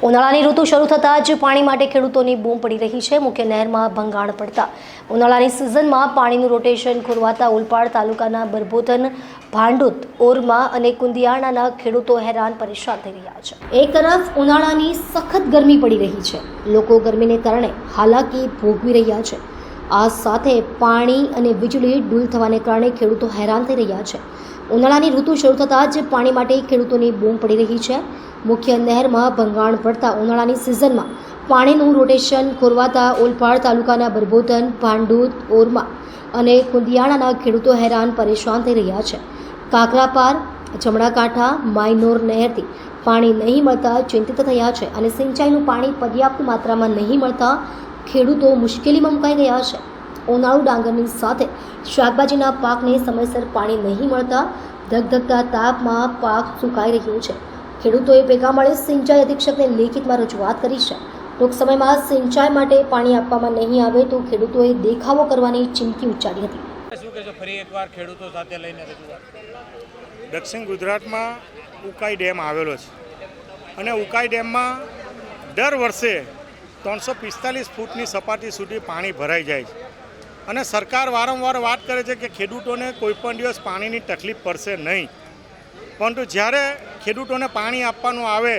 ઉનાળાની ઋતુ શરૂ થતાં જ પાણી માટે ખેડૂતોની બૂમ પડી રહી છે। મુખ્ય નહેરમાં ભંગાણ પડતા ઉનાળાની સિઝનમાં પાણીનું રોટેશન ખોરવાતા ઓલપાડ તાલુકાના બરબોધન, ભાંડુત, ઓરમા અને કુંદિયાણાના ખેડૂતો હેરાન પરેશાન થઈ રહ્યા છે। એક તરફ ઉનાળાની સખત ગરમી પડી રહી છે, લોકો ગરમીને કારણે હાલાકી ભોગવી રહ્યા છે। આ સાથે પાણી અને વીજળી ડૂલ થવાને કારણે ખેડૂતો હેરાન થઈ રહ્યા છે। ઉનાળાની ઋતુ શરૂ થતાં જ પાણી માટે ખેડૂતોની બૂમ પડી રહી છે। મુખ્ય નહેરમાં ભંગાણ પડતા ઉનાળાની સિઝનમાં પાણીનું રોટેશન ખોરવાતા ઓલપાડ તાલુકાના બરબોધન, ભાંડુત, ઓરમા અને કુંદિયાણાના ખેડૂતો હેરાન પરેશાન થઈ રહ્યા છે। કાકરાપાર, જમણાકાંઠા, માયનોર નહેરથી પાણી નહીં મળતા ચિંતિત થયા છે અને સિંચાઈનું પાણી પર્યાપ્ત માત્રામાં નહીં મળતા ખેડૂતો મુશ્કેલીમાં મુકાઈ ગયા છે। ઉનાળુ ડાંગરની સાથે શાકભાજીના પાકને સમયસર પાણી નહીં મળતા ધગધગતા તાપમાં પાક સુકાઈ રહ્યો છે। ખેડૂતોએ ભેગા મળી સિંચાઈ અધિક્ષકને લેખિતમાં રજૂઆત કરી છે। ટૂંક સમયમાં સિંચાઈ માટે પાણી આપવામાં નહીં આવે તો ખેડૂતોએ દેખાવો કરવાની ચીમકી ઉચ્ચારી હતી। શું કહેશો ફરી એકવાર ખેડૂતો સાથે લઈને રજૂઆત? દક્ષિણ ગુજરાતમાં ઉકાઈ ડેમ આવેલો છે અને ઉકાઈ ડેમમાં દર વર્ષે 345 ફૂટની સપાટી સુધી પાણી ભરાઈ જાય છે અને સરકાર વારંવાર વાત કરે છે કે ખેડૂતોને કોઈપણ દિવસ પાણીની તકલીફ પડશે નહીં, પરંતુ જ્યારે ખેડૂતોને પાણી આપવાનું આવે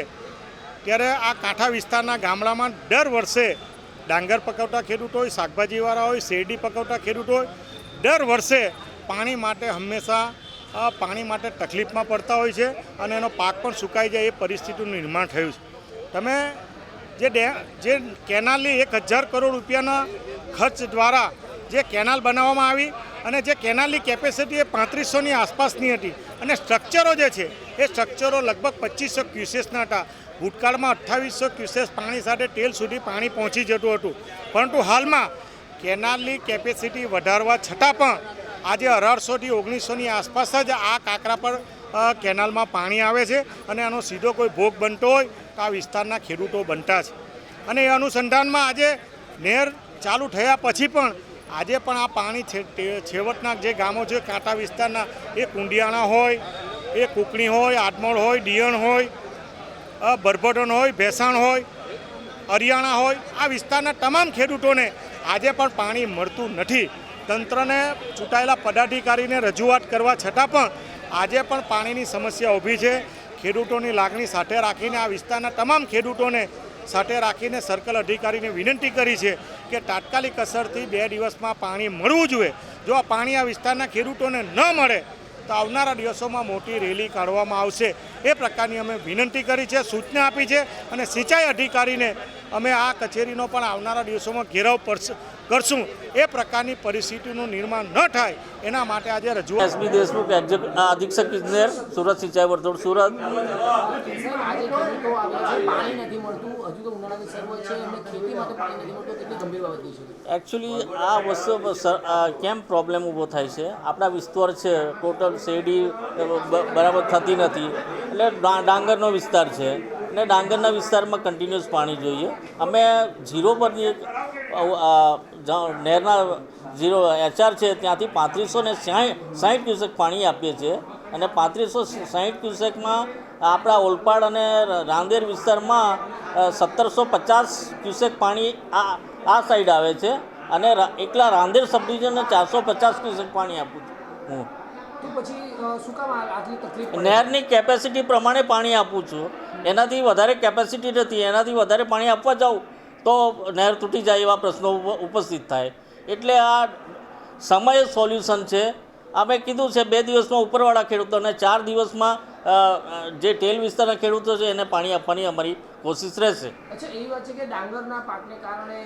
ત્યારે આ કાંઠા વિસ્તારના ગામડામાં દર વર્ષે ડાંગર પકવતા ખેડૂતો હોય, શાકભાજીવાળા હોય, શેરડી પકવતા ખેડૂતો હોય, દર વર્ષે પાણી માટે હંમેશા પાણી માટે તકલીફમાં પડતા હોય છે અને એનો પાક પણ સુકાઈ જાય એ પરિસ્થિતિનું નિર્માણ થયું છે। તમે જે કેનાલની 1000 કરોડ રૂપિયાના ખર્ચ દ્વારા જે કેનાલ બનાવવામાં આવી અને જે કેનાલની કેપેસિટી એ 3500ની આસપાસની હતી અને સ્ટ્રક્ચરો જે છે એ સ્ટ્રક્ચરો લગભગ 2500 ક્યુસેસના હતા। ભૂતકાળમાં 2800 ક્યુસેસ પાણી સાથે ટેલ સુધી પાણી પહોંચી જતું હતું, પરંતુ હાલમાં કેનાલની કેપેસિટી વધારવા છતાં પણ આજે 1800થી 1900ની આસપાસ જ આ કાંકરા પર કેનાલમાં પાણી આવે છે અને આનો સીધો કોઈ ભોગ બનતો હોય તો આ વિસ્તારના ખેડૂતો બનતા છે અને એ અનુસંધાનમાં આજે નહેર ચાલુ થયા પછી પણ આજે પણ આ પાણી છેવટના જે ગામો છે કાંઠા વિસ્તારના, એ કુંડિયાણા હોય, એ કુકણી હોય, આદમોડ હોય, દિયણ હોય, બરબોધન હોય, ભેસાણ હોય, અરિયાણા હોય, આ વિસ્તારના તમામ ખેડૂતોને આજે પણ પાણી મળતું નથી। તંત્રને ચૂંટાયેલા પદાધિકારીને રજૂઆત કરવા છતાં પણ આજે પણ પાણીની સમસ્યા ઊભી છે। ખેડૂતોની લાગણી સાથે રાખીને આ વિસ્તારના તમામ ખેડૂતોને સાથે રાખીને સર્કલ અધિકારીને વિનંતી કરી છે કે તાત્કાલિક અસરથી 2 દિવસમાં પાણી મળવું જોઈએ। જો આ પાણી આ વિસ્તારના ખેડૂતોને ન મળે તો આવનારા દિવસોમાં મોટી રેલી કાઢવામાં આવશે, એ પ્રકારની અમે વિનંતી કરી છે, સૂચના આપી છે અને સિંચાઈ અધિકારીને અમે આ કચેરીનો પણ આવનારા દિવસોમાં ઘેરાવ કરશું। એ પ્રકારની પરિસ્થિતિનું નિર્માણ ન થાય એના માટે આજે રજૂઆત। એસબી દેશમુખ અધિક્ષક ઇજનેર, સુરત સિંચાઈ વર્તુળ, સુરત। એકચ્યુઅલી આ વસ્તુ કેમ પ્રોબ્લેમ ઊભો થાય છે, આપણા વિસ્તાર છે ટોટલ શેરડી બરાબર થતી નથી, એટલે ડાંગરનો વિસ્તાર છે ને ડાંગરના વિસ્તારમાં કન્ટિન્યુઅસ પાણી જોઈએ। અમે ઝીરો પરથી નહેરના ઝીરો HR છે ત્યાંથી 3560 ક્યુસેક પાણી આપીએ છીએ અને 3560 ક્યુસેકમાં આપણા ઓલપાડ અને રાંદેર વિસ્તારમાં 1750 ક્યુસેક પાણી આ સાઈડ આવે છે અને એકલા રાંદેર સબ ડિવિઝનને 450 ક્યુસેક પાણી આપું છું હું। નહેરની કેપેસિટી પ્રમાણે પાણી આપું છું, એનાથી વધારે કેપેસિટી નથી, એનાથી વધારે પાણી આપવા જાઉં તો નહેર તૂટી જાય એવા પ્રશ્નો ઉપસ્થિત થાય, એટલે આ સમય સોલ્યુશન છે। અમે કીધું છે 2 દિવસમાં ઉપરવાળા ખેડૂતોને, 4 દિવસમાં જે ટેલ વિસ્તારના ખેડૂતો છે એને પાણી આપવાની અમારી કોશિશ રહેશે। અચ્છા, એવી વાત છે કે ડાંગરના પાકને કારણે